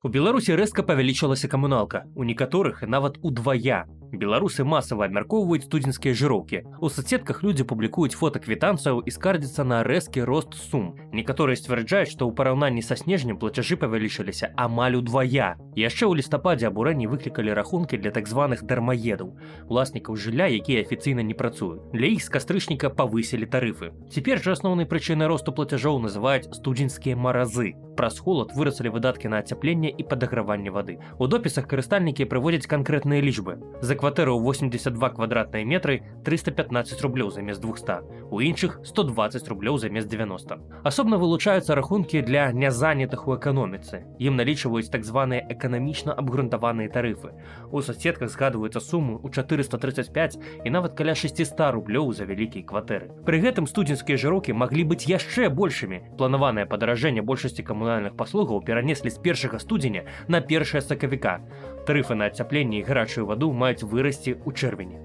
У Беларусі рэзка павялічылася камуналка, у некаторых нават удвая. Беларусы масава абмяркоўваюць студзенскія жыроўкі. У соцсетках людзі публікуюць фота квітанцыяў і скардзяцца на рэзкі рост сум. Некаторыя сцвярджаюць, што ў параўнанні са снежнем плацяжы павялічыліся амаль удвая. Яшчэ ў лістападзе абурэнні выклікалі рахункі для так званых дармаедаў, уласнікаў жылля, якія афіцыйна не працуюць. Для іх з кастрычніка павысілі тарыфы. Цяпер жа асноўнай прычынай росту плацяжоў называюць студзенскія маразы. Праз холад выраслі выдаткі на ацяпленне і падаграванне вады. У допісах карыстальнікі прыводзяць канкрэтныя лічбы. За кватэру ў 82 квадратныя метры 315 рублёў замест 200, у іншых 120 рублёў замест 90. Асобна вылучаюцца рахункі для нязанятых у эканоміцы. Ім налічваюць так званыя эканамічна абгрунтаваныя тарыфы. У соцсетках згадваюцца сумы ў 435 і нават каля 600 рублёў за вялікія кватэры. Пры гэтым студзенскія жыроўкі маглі быць яшчэ большымі. Планаванае падаражэнне большасці камунальных паслугаў перанеслі з 1 студзеня на 1 сакавіка. Тарыфы на ацяпленне і гарачую ваду маюць вырасці ў чэрвені.